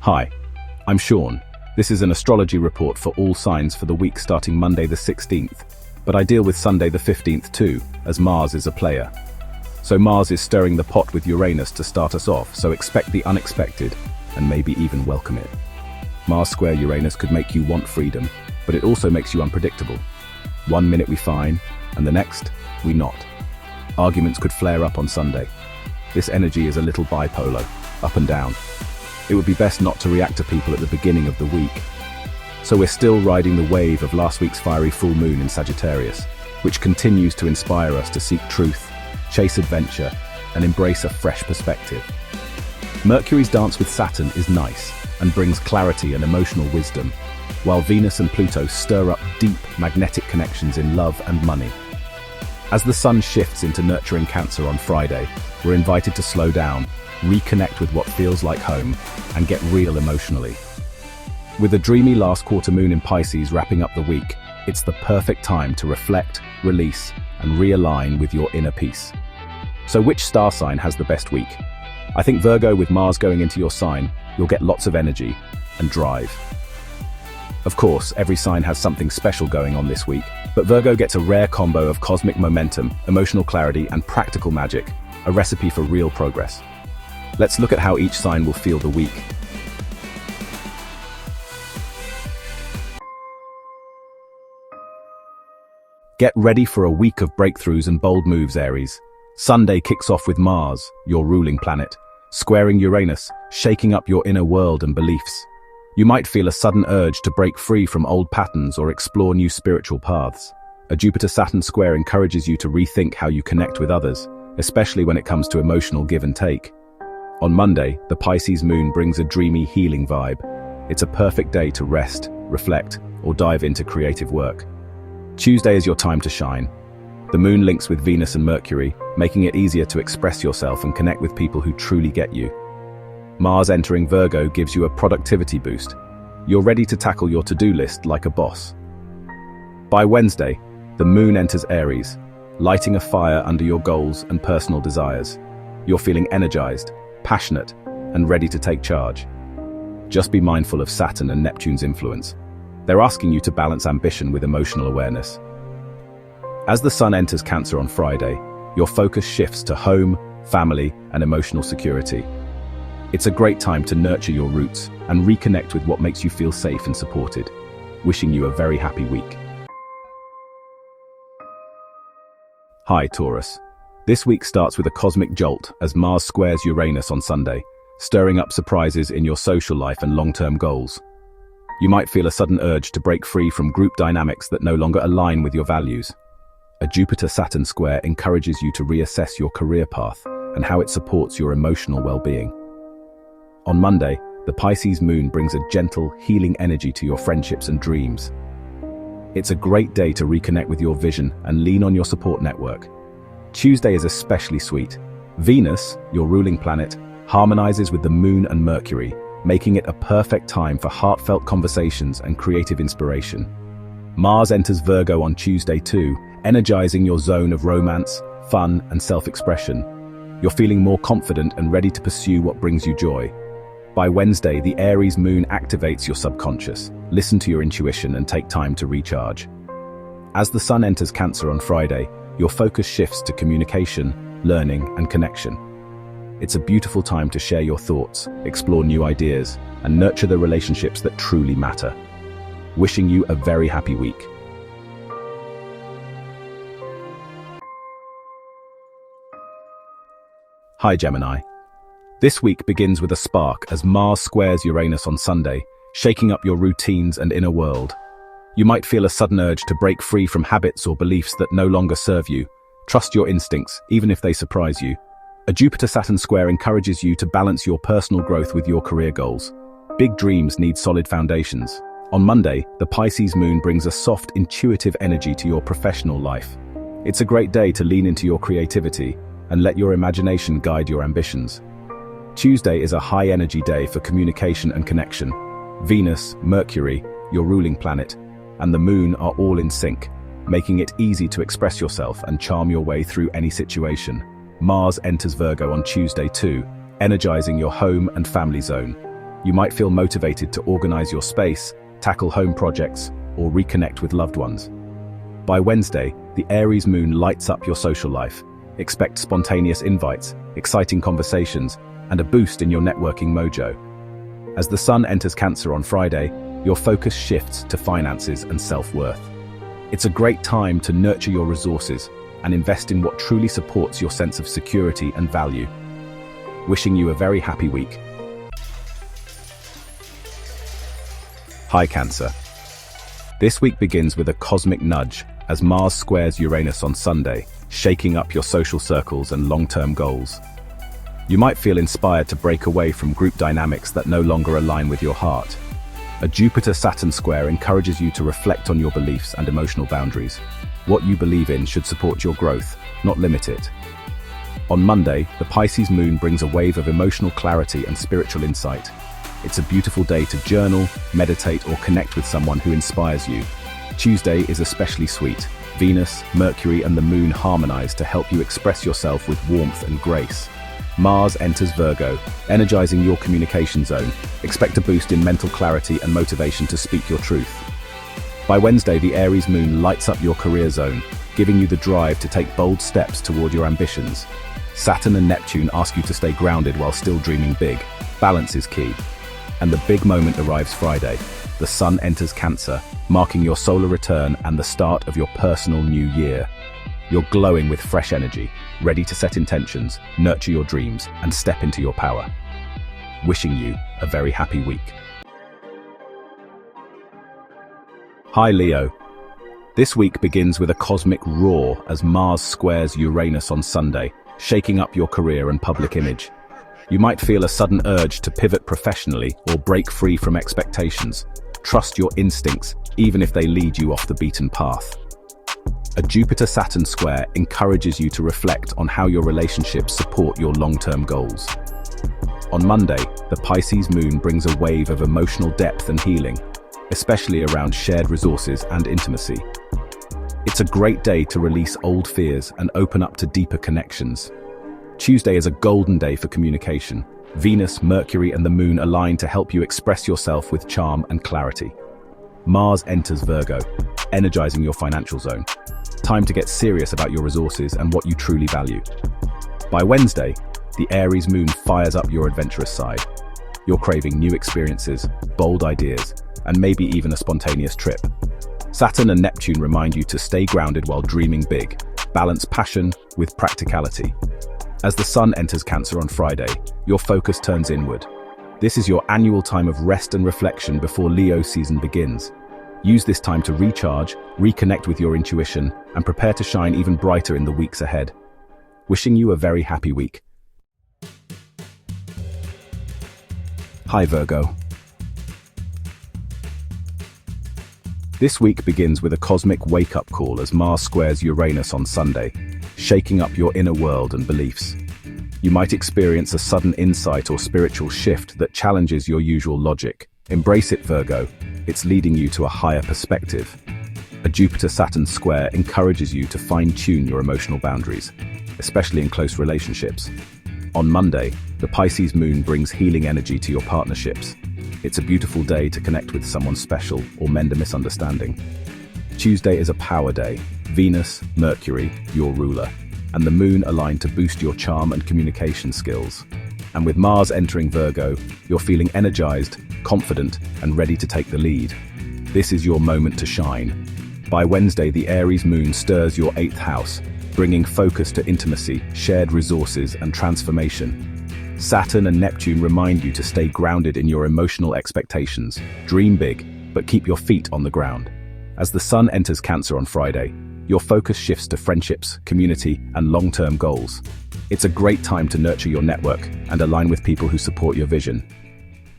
Hi, I'm Sean. This is an astrology report for all signs for the week starting Monday the 16th, but I deal with Sunday the 15th too, as Mars is a player. So Mars is stirring the pot with Uranus to start us off, so expect the unexpected, and maybe even welcome it. Mars square Uranus could make you want freedom, but it also makes you unpredictable. One minute we fine, and the next, we not. Arguments could flare up on Sunday. This energy is a little bipolar, up and down. It would be best not to react to people at the beginning of the week. So we're still riding the wave of last week's fiery full moon in Sagittarius, which continues to inspire us to seek truth, chase adventure, and embrace a fresh perspective. Mercury's dance with Saturn is nice and brings clarity and emotional wisdom, while Venus and Pluto stir up deep magnetic connections in love and money. As the sun shifts into nurturing Cancer on Friday, we're invited to slow down, reconnect with what feels like home, and get real emotionally. With a dreamy last quarter moon in Pisces wrapping up the week, it's the perfect time to reflect, release, and realign with your inner peace. So which star sign has the best week? I think Virgo, with Mars going into your sign, you'll get lots of energy and drive. Of course, every sign has something special going on this week, but Virgo gets a rare combo of cosmic momentum, emotional clarity, and practical magic, a recipe for real progress. Let's look at how each sign will feel the week. Get ready for a week of breakthroughs and bold moves, Aries. Sunday kicks off with Mars, your ruling planet, squaring Uranus, shaking up your inner world and beliefs. You might feel a sudden urge to break free from old patterns or explore new spiritual paths. A Jupiter-Saturn square encourages you to rethink how you connect with others, especially when it comes to emotional give and take. On Monday, the Pisces moon brings a dreamy, healing vibe. It's a perfect day to rest, reflect, or dive into creative work. Tuesday is your time to shine. The moon links with Venus and Mercury, making it easier to express yourself and connect with people who truly get you. Mars entering Virgo gives you a productivity boost. You're ready to tackle your to-do list like a boss. By Wednesday, the moon enters Aries, lighting a fire under your goals and personal desires. You're feeling energized, passionate, and ready to take charge. Just be mindful of Saturn and Neptune's influence. They're asking you to balance ambition with emotional awareness. As the sun enters Cancer on Friday, your focus shifts to home, family, and emotional security. It's a great time to nurture your roots and reconnect with what makes you feel safe and supported. Wishing you a very happy week. Hi, Taurus. This week starts with a cosmic jolt as Mars squares Uranus on Sunday, stirring up surprises in your social life and long-term goals. You might feel a sudden urge to break free from group dynamics that no longer align with your values. A Jupiter-Saturn square encourages you to reassess your career path and how it supports your emotional well-being. On Monday, the Pisces moon brings a gentle, healing energy to your friendships and dreams. It's a great day to reconnect with your vision and lean on your support network. Tuesday is especially sweet. Venus, your ruling planet, harmonizes with the moon and Mercury, making it a perfect time for heartfelt conversations and creative inspiration. Mars enters Virgo on Tuesday too, energizing your zone of romance, fun, and self-expression. You're feeling more confident and ready to pursue what brings you joy. By Wednesday, the Aries moon activates your subconscious. Listen to your intuition and take time to recharge. As the sun enters Cancer on Friday, your focus shifts to communication, learning, and connection. It's a beautiful time to share your thoughts, explore new ideas, and nurture the relationships that truly matter. Wishing you a very happy week. Hi, Gemini. This week begins with a spark as Mars squares Uranus on Sunday, shaking up your routines and inner world. You might feel a sudden urge to break free from habits or beliefs that no longer serve you. Trust your instincts, even if they surprise you. A Jupiter-Saturn square encourages you to balance your personal growth with your career goals. Big dreams need solid foundations. On Monday, the Pisces moon brings a soft, intuitive energy to your professional life. It's a great day to lean into your creativity and let your imagination guide your ambitions. Tuesday is a high-energy day for communication and connection. Venus, Mercury, your ruling planet, and the moon are all in sync, making it easy to express yourself and charm your way through any situation. Mars enters Virgo on Tuesday too, energizing your home and family zone. You might feel motivated to organize your space, tackle home projects, or reconnect with loved ones. By Wednesday, the Aries moon lights up your social life. Expect spontaneous invites, exciting conversations, and a boost in your networking mojo. As the sun enters Cancer on Friday, your focus shifts to finances and self-worth. It's a great time to nurture your resources and invest in what truly supports your sense of security and value. Wishing you a very happy week. Hi Cancer. This week begins with a cosmic nudge as Mars squares Uranus on Sunday, shaking up your social circles and long-term goals. You might feel inspired to break away from group dynamics that no longer align with your heart. A Jupiter-Saturn square encourages you to reflect on your beliefs and emotional boundaries. What you believe in should support your growth, not limit it. On Monday, the Pisces moon brings a wave of emotional clarity and spiritual insight. It's a beautiful day to journal, meditate, or connect with someone who inspires you. Tuesday is especially sweet. Venus, Mercury, and the moon harmonize to help you express yourself with warmth and grace. Mars enters Virgo, energizing your communication zone. Expect a boost in mental clarity and motivation to speak your truth. By Wednesday, the Aries moon lights up your career zone, giving you the drive to take bold steps toward your ambitions. Saturn and Neptune ask you to stay grounded while still dreaming big. Balance is key. And the big moment arrives Friday. The sun enters Cancer, marking your solar return and the start of your personal new year. You're glowing with fresh energy, ready to set intentions, nurture your dreams, and step into your power. Wishing you a very happy week. Hi Leo. This week begins with a cosmic roar as Mars squares Uranus on Sunday, shaking up your career and public image. You might feel a sudden urge to pivot professionally or break free from expectations. Trust your instincts, even if they lead you off the beaten path. A Jupiter-Saturn square encourages you to reflect on how your relationships support your long-term goals. On Monday, the Pisces moon brings a wave of emotional depth and healing, especially around shared resources and intimacy. It's a great day to release old fears and open up to deeper connections. Tuesday is a golden day for communication. Venus, Mercury, and the moon align to help you express yourself with charm and clarity. Mars enters Virgo, energizing your financial zone. Time to get serious about your resources and what you truly value. By Wednesday, the Aries moon fires up your adventurous side. You're craving new experiences, bold ideas, and maybe even a spontaneous trip. Saturn and Neptune remind you to stay grounded while dreaming big. Balance passion with practicality. As the sun enters Cancer on Friday, your focus turns inward. This is your annual time of rest and reflection before Leo season begins. Use this time to recharge, reconnect with your intuition, and prepare to shine even brighter in the weeks ahead. Wishing you a very happy week. Hi Virgo. This week begins with a cosmic wake-up call as Mars squares Uranus on Sunday, shaking up your inner world and beliefs. You might experience a sudden insight or spiritual shift that challenges your usual logic. Embrace it, Virgo. It's leading you to a higher perspective. A Jupiter-Saturn square encourages you to fine-tune your emotional boundaries, especially in close relationships. On Monday, the Pisces moon brings healing energy to your partnerships. It's a beautiful day to connect with someone special or mend a misunderstanding. Tuesday is a power day. Venus, Mercury, your ruler, and the moon align to boost your charm and communication skills. And with Mars entering Virgo, you're feeling energized, confident, and ready to take the lead. This is your moment to shine. By Wednesday, the Aries moon stirs your 8th house, bringing focus to intimacy, shared resources, and transformation. Saturn and Neptune remind you to stay grounded in your emotional expectations. Dream big, but keep your feet on the ground. As the sun enters Cancer on Friday, your focus shifts to friendships, community, and long-term goals. It's a great time to nurture your network and align with people who support your vision.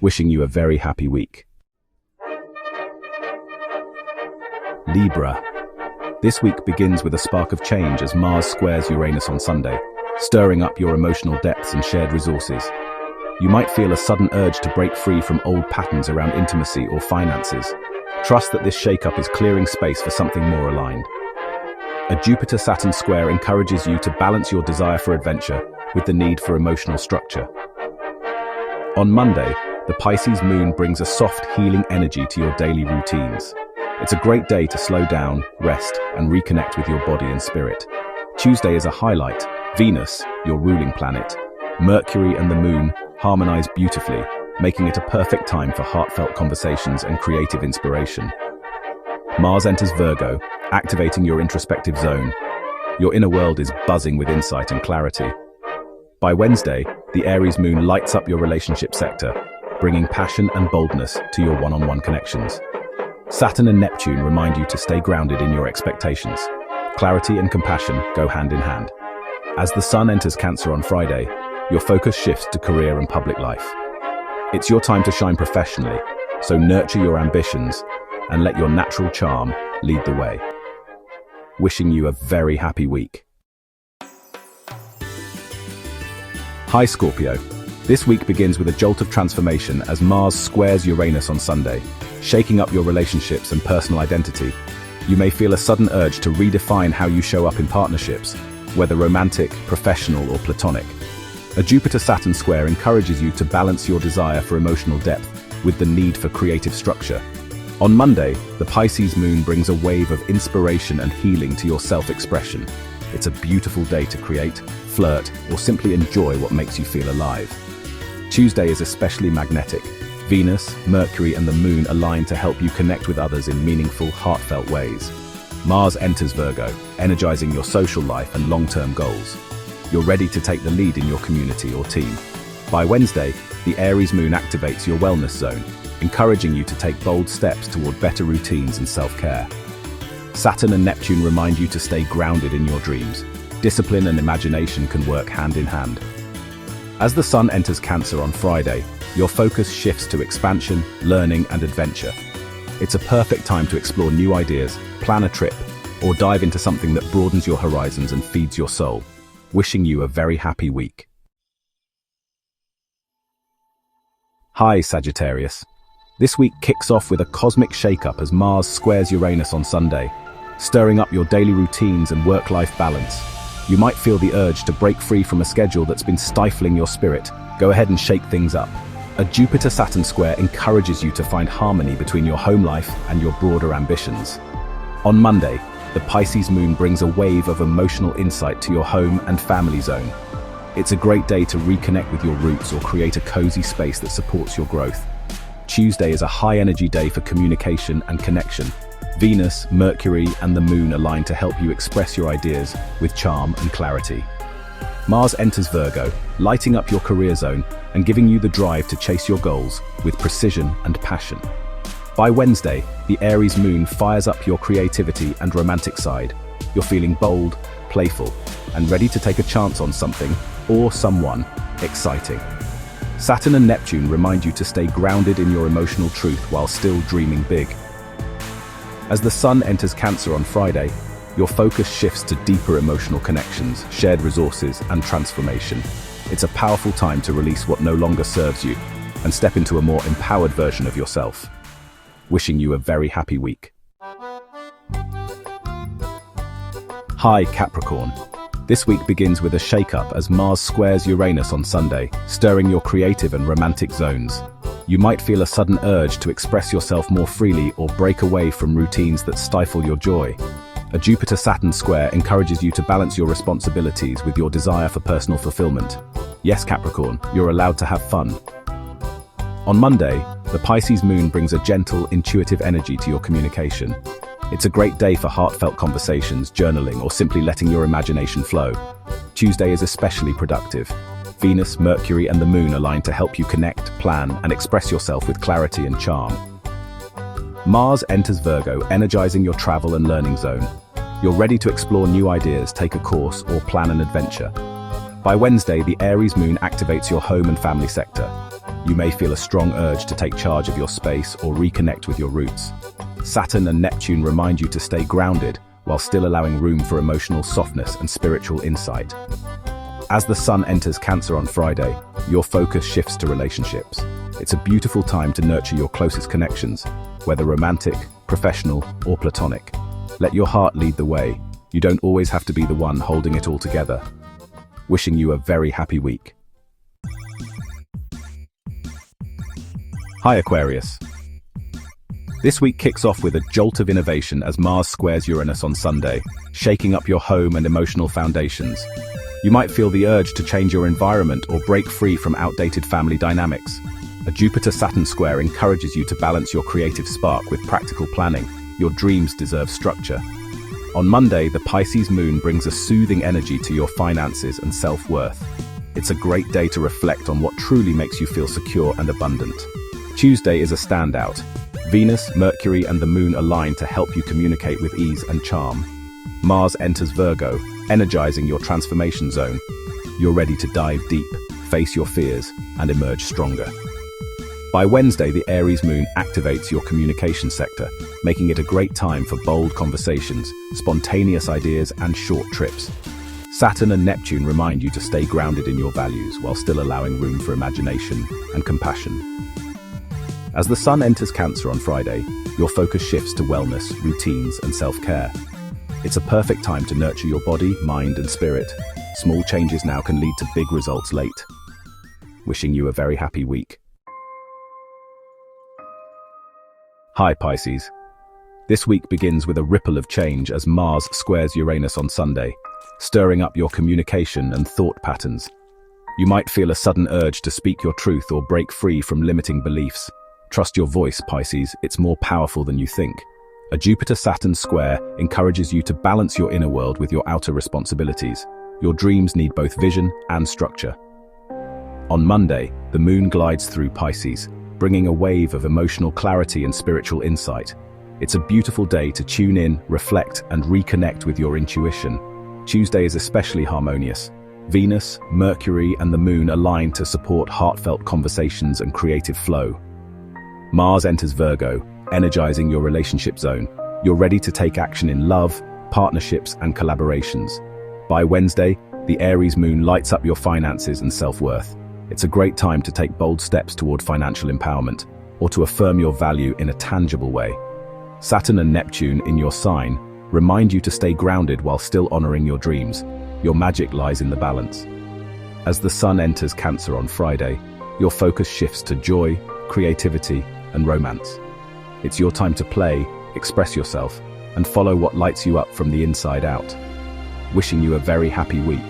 Wishing you a very happy week. Libra. This week begins with a spark of change as Mars squares Uranus on Sunday, stirring up your emotional depths and shared resources. You might feel a sudden urge to break free from old patterns around intimacy or finances. Trust that this shakeup is clearing space for something more aligned. A Jupiter-Saturn square encourages you to balance your desire for adventure with the need for emotional structure. On Monday, the Pisces moon brings a soft, healing energy to your daily routines. It's a great day to slow down, rest, and reconnect with your body and spirit. Tuesday is a highlight. Venus, your ruling planet, Mercury and the moon harmonize beautifully, making it a perfect time for heartfelt conversations and creative inspiration. Mars enters Virgo, activating your introspective zone. Your inner world is buzzing with insight and clarity. By Wednesday, the Aries moon lights up your relationship sector, bringing passion and boldness to your one-on-one connections. Saturn and Neptune remind you to stay grounded in your expectations. Clarity and compassion go hand in hand. As the sun enters Cancer on Friday, your focus shifts to career and public life. It's your time to shine professionally, so nurture your ambitions and let your natural charm lead the way. Wishing you a very happy week. Hi Scorpio. This week begins with a jolt of transformation as Mars squares Uranus on Sunday, shaking up your relationships and personal identity. You may feel a sudden urge to redefine how you show up in partnerships, whether romantic, professional, or platonic. A Jupiter-Saturn square encourages you to balance your desire for emotional depth with the need for creative structure. On Monday, the Pisces moon brings a wave of inspiration and healing to your self-expression. It's a beautiful day to create, flirt, or simply enjoy what makes you feel alive. Tuesday is especially magnetic. Venus, Mercury, and the moon align to help you connect with others in meaningful, heartfelt ways. Mars enters Virgo, energizing your social life and long-term goals. You're ready to take the lead in your community or team. By Wednesday, the Aries moon activates your wellness zone, encouraging you to take bold steps toward better routines and self-care. Saturn and Neptune remind you to stay grounded in your dreams. Discipline and imagination can work hand in hand. As the sun enters Cancer on Friday, your focus shifts to expansion, learning, and adventure. It's a perfect time to explore new ideas, plan a trip, or dive into something that broadens your horizons and feeds your soul. Wishing you a very happy week. Hi Sagittarius. This week kicks off with a cosmic shakeup as Mars squares Uranus on Sunday, stirring up your daily routines and work-life balance. You might feel the urge to break free from a schedule that's been stifling your spirit. Go ahead and shake things up. A Jupiter-Saturn square encourages you to find harmony between your home life and your broader ambitions. On Monday, the Pisces moon brings a wave of emotional insight to your home and family zone. It's a great day to reconnect with your roots or create a cozy space that supports your growth. Tuesday is a high-energy day for communication and connection. Venus, Mercury, and the moon align to help you express your ideas with charm and clarity. Mars enters Virgo, lighting up your career zone and giving you the drive to chase your goals with precision and passion. By Wednesday, the Aries moon fires up your creativity and romantic side. You're feeling bold, playful, and ready to take a chance on something or someone exciting. Saturn and Neptune remind you to stay grounded in your emotional truth while still dreaming big. As the sun enters Cancer on Friday, your focus shifts to deeper emotional connections, shared resources, and transformation. It's a powerful time to release what no longer serves you and step into a more empowered version of yourself. Wishing you a very happy week. Hi Capricorn. This week begins with a shake-up as Mars squares Uranus on Sunday, stirring your creative and romantic zones. You might feel a sudden urge to express yourself more freely or break away from routines that stifle your joy. A Jupiter-Saturn square encourages you to balance your responsibilities with your desire for personal fulfillment. Yes, Capricorn, you're allowed to have fun. On Monday, the Pisces moon brings a gentle, intuitive energy to your communication. It's a great day for heartfelt conversations, journaling, or simply letting your imagination flow. Tuesday is especially productive. Venus, Mercury, and the moon align to help you connect, plan, and express yourself with clarity and charm. Mars enters Virgo, energizing your travel and learning zone. You're ready to explore new ideas, take a course, or plan an adventure. By Wednesday, the Aries moon activates your home and family sector. You may feel a strong urge to take charge of your space or reconnect with your roots. Saturn and Neptune remind you to stay grounded while still allowing room for emotional softness and spiritual insight. As the sun enters Cancer on Friday, your focus shifts to relationships. It's a beautiful time to nurture your closest connections, whether romantic, professional, or platonic. Let your heart lead the way. You don't always have to be the one holding it all together. Wishing you a very happy week. Hi Aquarius. This week kicks off with a jolt of innovation as Mars squares Uranus on Sunday, shaking up your home and emotional foundations. You might feel the urge to change your environment or break free from outdated family dynamics. A Jupiter-Saturn square encourages you to balance your creative spark with practical planning. Your dreams deserve structure. On Monday, the Pisces moon brings a soothing energy to your finances and self-worth. It's a great day to reflect on what truly makes you feel secure and abundant. Tuesday is a standout. Venus, Mercury, and the moon align to help you communicate with ease and charm. Mars enters Virgo, energizing your transformation zone. You're ready to dive deep, face your fears, and emerge stronger. By Wednesday, the Aries moon activates your communication sector, making it a great time for bold conversations, spontaneous ideas, and short trips. Saturn and Neptune remind you to stay grounded in your values while still allowing room for imagination and compassion. As the sun enters Cancer on Friday, your focus shifts to wellness, routines, and self-care. It's a perfect time to nurture your body, mind, and spirit. Small changes now can lead to big results late. Wishing you a very happy week. Hi Pisces. This week begins with a ripple of change as Mars squares Uranus on Sunday, stirring up your communication and thought patterns. You might feel a sudden urge to speak your truth or break free from limiting beliefs. Trust your voice, Pisces, it's more powerful than you think. A Jupiter-Saturn square encourages you to balance your inner world with your outer responsibilities. Your dreams need both vision and structure. On Monday, the moon glides through Pisces, bringing a wave of emotional clarity and spiritual insight. It's a beautiful day to tune in, reflect, and reconnect with your intuition. Tuesday is especially harmonious. Venus, Mercury, and the moon align to support heartfelt conversations and creative flow. Mars enters Virgo, energizing your relationship zone. You're ready to take action in love, partnerships, and collaborations. By Wednesday, the Aries moon lights up your finances and self-worth. It's a great time to take bold steps toward financial empowerment, or to affirm your value in a tangible way. Saturn and Neptune in your sign remind you to stay grounded while still honoring your dreams. Your magic lies in the balance. As the sun enters Cancer on Friday, your focus shifts to joy, creativity, and romance. It's your time to play, express yourself, and follow what lights you up from the inside out. Wishing you a very happy week.